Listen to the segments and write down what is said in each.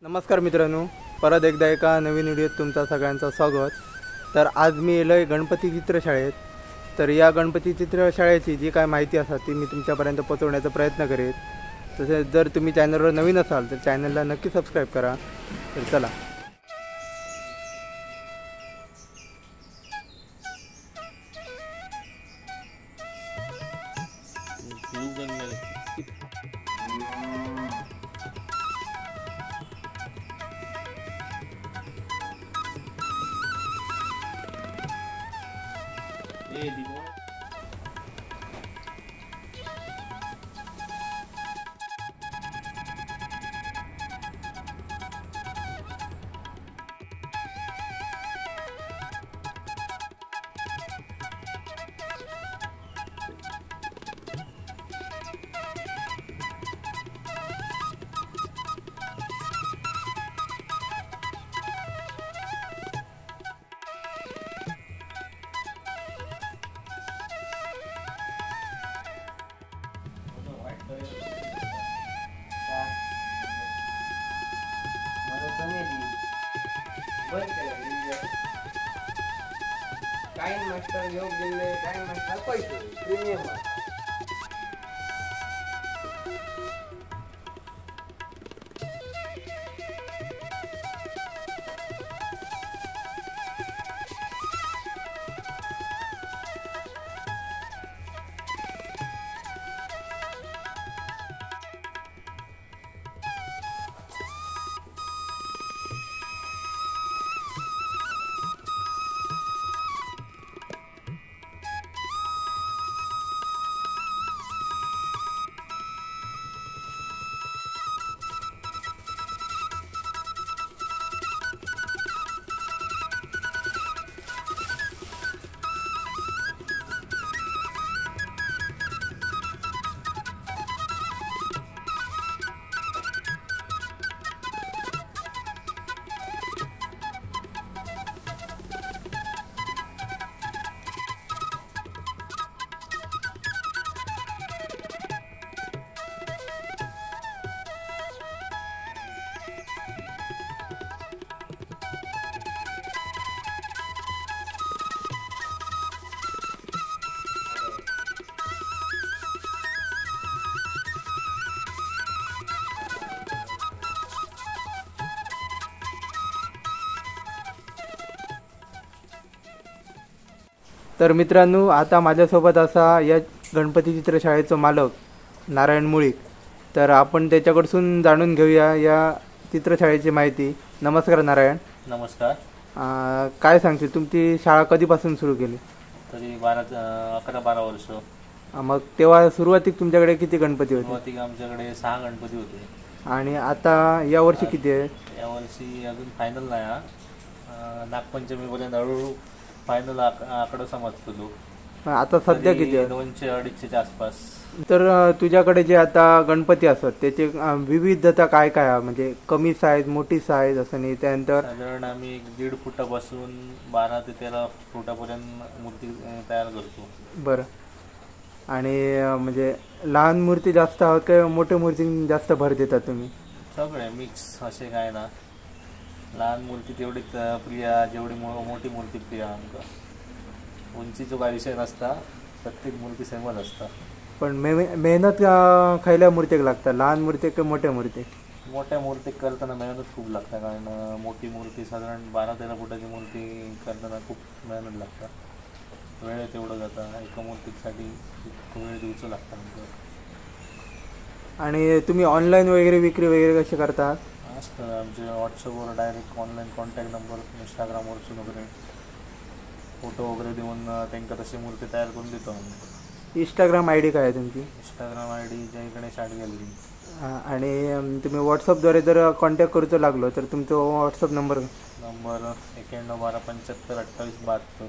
नमस्कार मित्रांनो, परत एकदा एका नवीन व्हिडिओत तुमचं सगळ्यांचं स्वागत. तर आज मी येलो आहे गणपती चित्रशाळेत. तर या गणपती चित्रशाळेची जी काय माहिती असा ती मी तुमच्यापर्यंत पोहोचवण्याचा प्रयत्न करेन. तसेच जर तुम्ही चॅनलवर नवीन असाल तर चॅनलला नक्की सबस्क्राईब करा. तर चला. काय मास्टर योग दिले, काय मास्टर पैसे प्रीमियम. तर मित्रांनो, आता माझ्यासोबत असा या गणपती चित्रशाळेचा मालक नारायण मुळीक. तर आपण त्याच्याकडून जाणून घेऊया या चित्रशाळेची माहिती. नमस्कार नारायण. नमस्कार. काय सांगते, तुमची शाळा कधीपासून सुरू केली? तरी 11-12 वर्ष. मग तेव्हा सुरुवातीक तुमच्याकडे किती गणपती होते? सुरुवातीक आमच्याकडे 6 गणपती होते. आणि आता या वर्षी किती आहे? या वर्षी अजून फायनल नाही. नागपंचमीपर्यंत हळूहळू फायनल आकडा समजतो. आता सध्या किती आहे? 200-250च्या आसपास. तर तुझ्याकडे जे आता गणपती असतात त्याचे विविधता काय काय आहे? म्हणजे कमी साईज, मोठी साईज असं नाही. त्यानंतर साधारण आम्ही 1.5 फुटापासून 12 ते 13 फुटापर्यंत मूर्ती तयार करतो. बरं. आणि म्हणजे लहान मूर्ती जास्त आहोत का मोठ्या मूर्ती जास्त भर देतात तुम्ही? सगळे मिक्स, असे काय ना. लहान मूर्ती तेवढीच प्रिय जेवढी मोठी मूर्ती प्रिय. आमका उंचीचो काय विषय नसता, प्रत्येक मूर्ती सेमच असता. पण मेहनत खयल्या मूर्तीक लागता? लहान मूर्ती का मोठ्या मूर्ती? मोठ्या मूर्ती करताना मेहनत खूप लागता. कारण मोठी मूर्ती साधारण 12-13 फुटाची मूर्ती करताना खूप मेहनत लागता. वेळ तेवढं जाता. एका मूर्तीसाठी खूप वेळ दिवचं लागता. आणि तुम्ही ऑनलाईन वगैरे विक्री वगैरे कशी करता? असतं आमचे व्हॉट्सअपवर डायरेक्ट ऑनलाईन कॉन्टॅक्ट नंबर, इंस्टाग्रामवरसून वगैरे फोटो वगैरे देऊन त्यांना तशी मूर्ती तयार करून देतो आम्ही. इंस्टाग्राम आय डी काय आहे तुमची? Instagram I D Jai Ganesh art gallery. आणि तुम्ही व्हॉट्सअपद्वारे जर कॉन्टॅक्ट करूचं लागलो तर तुमचा व्हॉट्सअप नंबर? नंबर 9112752872.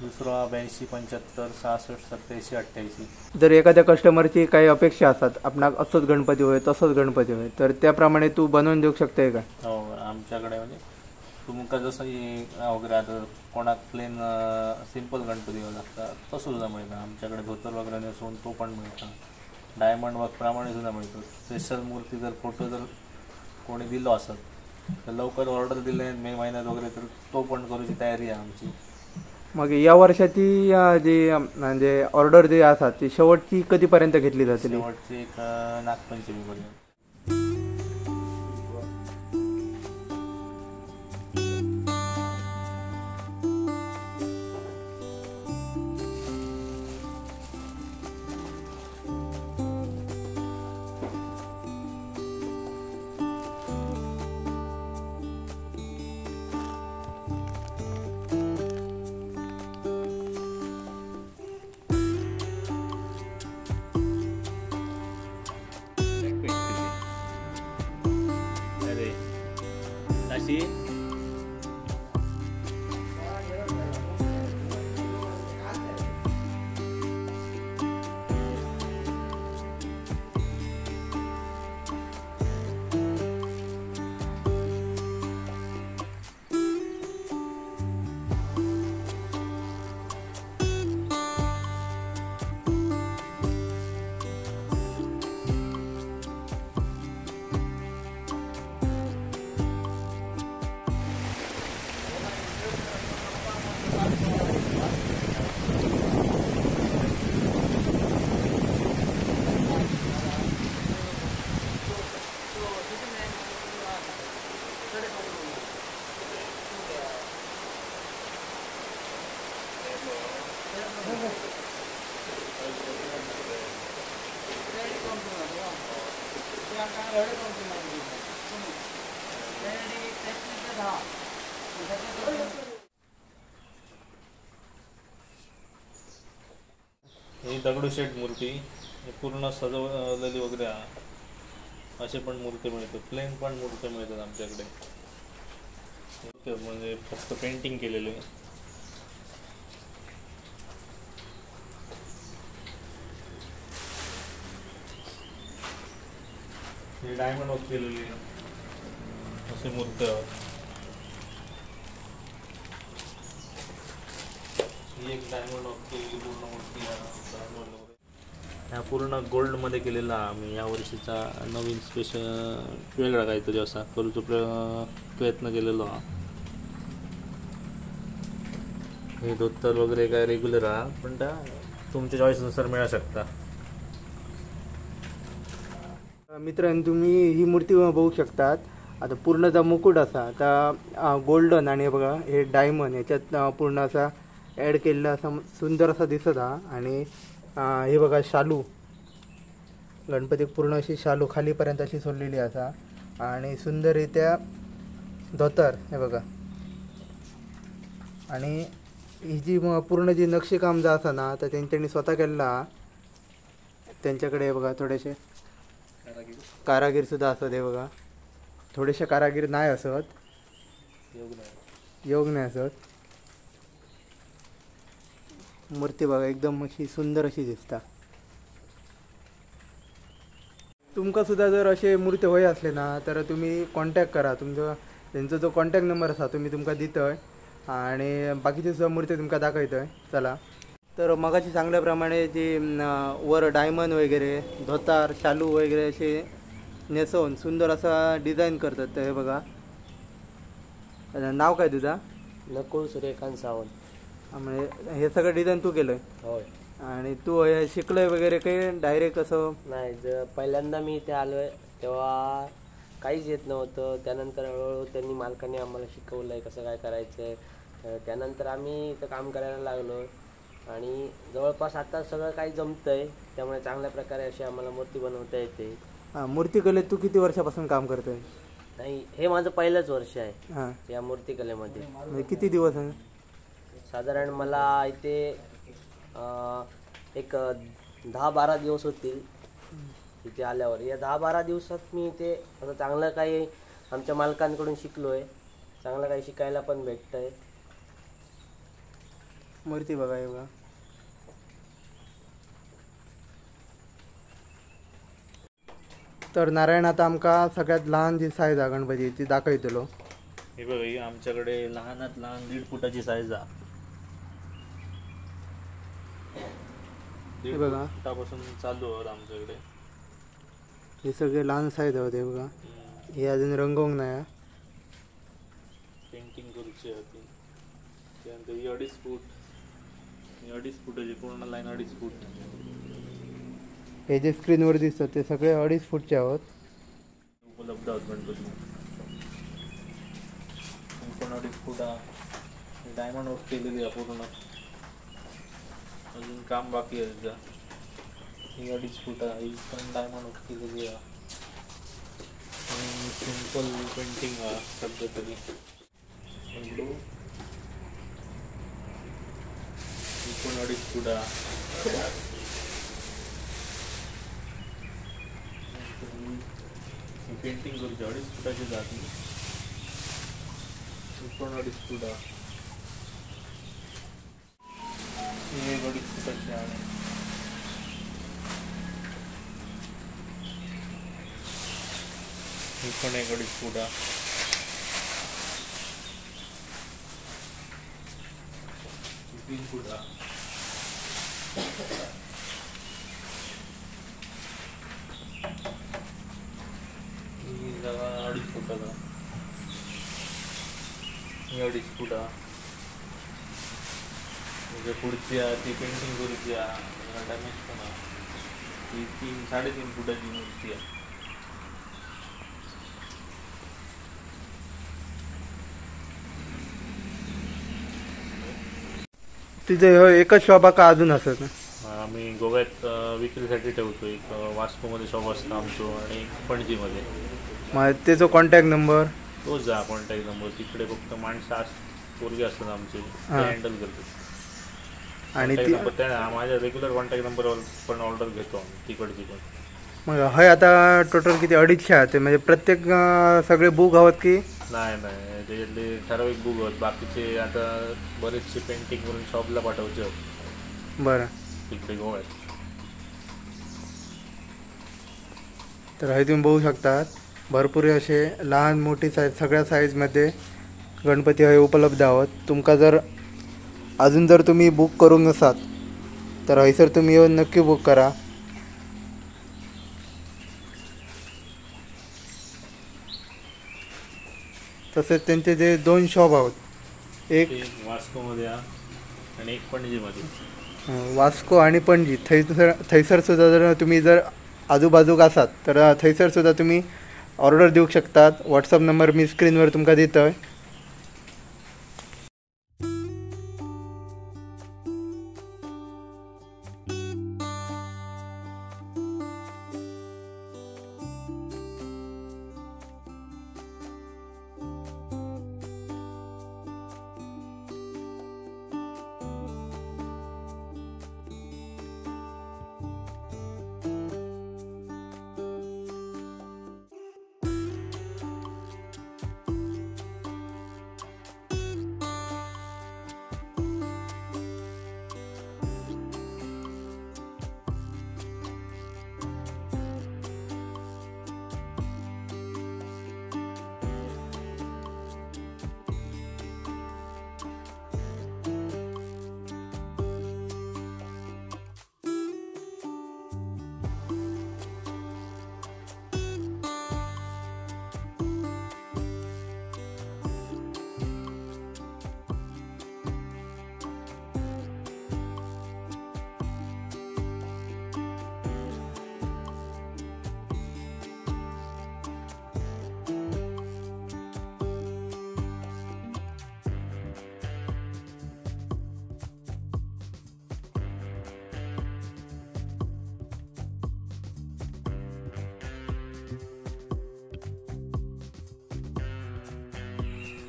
दुसरा 8275668788. जर एखाद्या कस्टमरची काही अपेक्षा असतात, आपणाक असोच गणपती होय तसोच गणपती होय, तर त्याप्रमाणे तू बनवून देऊ शकते का? हो, आमच्याकडे म्हणजे तुमका जसं वगैरे आता कोणाक प्लेन सिंपल गणपती घेऊ लागता तसं सुद्धा मिळतं आमच्याकडे. धोतर वगैरे नेसून तो पण मिळतं. डायमंड वर्क प्रमाणे सुद्धा मिळतो. स्पेशल मूर्ती जर फोटो जर कोणी दिलो असत तर लवकर ऑर्डर दिले मे महिन्यात वगैरे तर तो पण करूची तयारी आहे आमची. मग या वर्षाची जी म्हणजे ऑर्डर जी आसा ती शेवटची कधीपर्यंत घेतली जाते? शेवटची एक नागपंचमीपर्यंत. ही दगडूशेठ मूर्ती ही पूर्ण सजवलेली वगैरे आहे. असे पण मूर्ती मिळतात. प्लेन पण मूर्ती मिळतात आमच्याकडे. म्हणजे फक्त पेंटिंग केलेले. हे डायमंड वर्क केलेली असे मूर्ती आहेत. ही एक डायमंड वर्क केलेली पूर्ण मूर्ती आहे. ह्या पूर्ण गोल्डमध्ये केलेला आम्ही या वर्षीचा नवीन स्पेशल वेगळा काहीतरी असा करूचो प्रयत्न केलेलो हा. हे धोतर वगैरे काय रेग्युलर हा पण त्या तुमच्या चॉईसनुसार मिळू शकता. मित्रांनो तुम्ही ही मूर्ती बघू शकतात. आता पूर्णचा मुकुट असा आता गोल्डन आणि बघा हे डायमंड ह्याच्यात पूर्ण असा ॲड केलेला असा सुंदर असा दिसत हा. आणि हे बघा शालू गणपती पूर्ण अशी शालू खालीपर्यंत अशी सोडलेली असा आणि सुंदररित्या धोतर हे बघा. आणि ही जी पूर्ण जी नक्षीकाम जा असा ना तर त्यांच्यानी स्वतः केलेला. त्यांच्याकडे हे बघा थोडेसे कारागीर सुद्धा असत. हे बघा थोडेसे कारागीर नाही असत, योग नाही असत. मूर्ती बघा एकदम अशी सुंदर अशी दिसता. तुमका सुद्धा जर असे मूर्ती होय असले ना तर तुम्ही कॉन्टॅक्ट करा. तुमचा त्यांचा जो कॉन्टॅक्ट नंबर असा तुम्ही तुमका दितोय आणि बाकीची सुद्धा मूर्ती तुमका दाखवतोय. चला तर मगाशी सांगल्याप्रमाणे जी वर डायमंड वगैरे धोतार शालू वगैरे असे नेसवून सुंदर असा डिझाईन करतात. तर हे बघा नाव काय तुझा? नकुल सूर्यकांत सावंत. म्हणजे हे सगळं डिझाईन तू केलंय? होय. आणि तू हे शिकलोय वगैरे काही डायरेक्ट असं? नाही, पहिल्यांदा मी इथे आलोय तेव्हा काहीच येत नव्हतं. त्यानंतर हळूहळू त्यांनी मालकाने आम्हाला शिकवलंय कसं काय करायचंय. त्यानंतर आम्ही इथं काम करायला लागलो आणि जवळपास आता सगळं काही जमतंय. त्यामुळे चांगल्या प्रकारे अशी आम्हाला मूर्ती बनवता येते. मूर्तिकलेत तू किती वर्षापासून काम करतोय? नाही, हे माझं पहिलंच वर्ष आहे हां. या मूर्तिकलेमध्ये. म्हणजे किती दिवस आहे? साधारण मला इथे एक 10-12 दिवस होतील इथे आल्यावर. या 10-12 दिवसात मी इथे आता चांगलं काही आमच्या मालकांकडून शिकलोय. चांगलं काही शिकायला पण भेटतंय. मूर्ती बघा हे बघा. तर नारायण आता आमका सगळ्यात लहान जी साईज आहे गणपती ती दाखयतलो. हे बघा ही आमच्याकडे लहानात लहान 1.5 फुटाची साईज आहे. हे बघा. फुटापासून चालू आहेत आमच्याकडे. हे सगळे लहान साईज होते बघा. हे अजून रंगवून नाही. पेंटिंग करूची होती. त्यानंतर ही 2.5 फूट, ही 2.5 फुटाची पूर्ण लाईन 2.5 फूट. हे जे स्क्रीनवर दिसतात ते सगळे 2.5 फूटचे आहोत. उपलब्ध आहोत गणपती. पण 2.5 फुटा डायमंड वर्क केलेली आहे पूर्ण. अजून काम बाकी आहे का. ही 2.5 फुटा ही पण डायमंड वर्क केलेली आहे. आणि सिंपल पेंटिंग आहे सध्या तरी. ही पण 2.5 फुटा. पेंटिंग करूची 2.5 फुटाची जाती. पण 2.5 फुटा. हे 2.5 फुटाची आहे. ही पण 2.5 फुटा. ही 3 फुटा. ही जागा 2.5 फुटाचा. ही 2.5 फुटा. म्हणजे पुढची आहे ती पेंटिंग करूची आहे. डॅमेज पण आहे. ही 3-3.5 फुटाची मूर्ती आहे. तिथे एकच शॉप का अजून असत ना. आम्ही गोव्यात विक्रीसाठी ठेवतो. एक वास्कोमध्ये शॉप असतं आमचं आणि एक पणजीमध्ये. मग त्याचा कॉन्टॅक्ट नंबर तोच जा कॉन्टॅक्ट नंबर. तिकडे फक्त माणसं पोरगे असतात आमचे ते हँडल करतात. आणि नंबर त्या माझ्या रेग्युलर कॉन्टॅक्ट नंबरवर पण ऑर्डर घेतो आम्ही तिकडची पण. मग हय आता टोटल किती 250 आहे म्हणजे प्रत्येक सगळे बुक हवत की नाही त्याच्यातले ठराविक बुक आहेत. बाकीचे आता बरेचसे पेंटिंग करून शॉपला पाठवायचे आहेत बरं. तिकडे गोव्यात. तर हे तुम्ही बघू शकतात भरपूर असे लहान मोठी साईज सगळ्या साईजमध्ये गणपती हे उपलब्ध आहोत. तुमका जर अजून जर तुम्ही बुक करून नसात तर हयसर तुम्ही येऊन नक्की बुक करा. तसेच त्यांचे जे 2 शॉप आहोत एक वास्कोमध्ये आणि एक पणजीमध्ये. वास्को आणि पणजी थैसर सुद्धा जर तुम्ही जर आजूबाजूक असात तर थैसर सुद्धा तुम्ही ऑर्डर देऊ शकतात. व्हॉट्सअप नंबर मी स्क्रीनवर तुमका देतोय.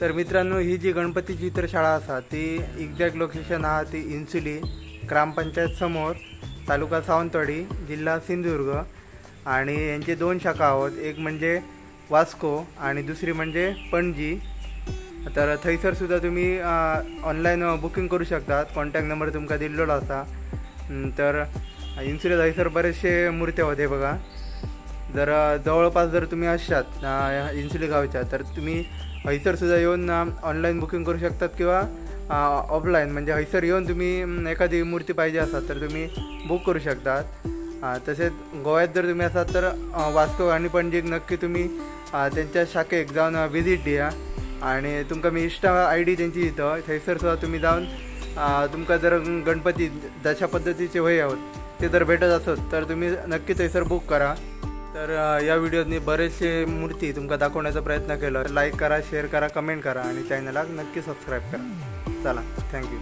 तर मित्रांनो ही जी गणपती चित्रशाळा असा ती एक्झॅक्ट लोकेशन हा ती इन्सुली ग्रामपंचायत समोर तालुका सावंतवाडी जिल्हा सिंधुदुर्ग आणि यांचे 2 शाखा आहोत. एक म्हणजे वास्को आणि दुसरी म्हणजे पणजी. तर थंयसर सुद्धा तुम्ही ऑनलाईन बुकिंग करू शकतात. कॉन्टॅक्ट नंबर तुमका दिलेलो असा. तर इन्सुली थंयसर बरेचसे मूर्त्या होते बघा. जर जवळपास जर तुम्ही असशात इंसुली गावच्या तर तुम्ही हैसर सुद्धा येऊन ऑनलाईन बुकिंग करू शकतात किंवा ऑफलाईन म्हणजे हैसर येऊन तुम्ही एखादी मूर्ती पाहिजे असाल तर तुम्ही बुक करू शकतात. तसेच गोव्यात जर तुम्ही असाल तर वास्को आणि पणजीक नक्की तुम्ही त्यांच्या शाखेक जाऊन विजिट द्या आणि तुमका मी इंस्टा ID त्यांची दितो थंयसर सुद्धा तुम्ही जाऊन तुमका जर गणपती जशा पद्धतीचे वय आहोत ते जर भेटत असत तर तुम्ही नक्की थंयसर बुक करा. तर या व्हिडिओत मी बरेचसे मूर्ती तुमका दाखवण्याचा प्रयत्न केला. लाईक करा, शेअर करा, कमेंट करा आणि चॅनलला नक्की सबस्क्राईब करा. चला, थँक्यू.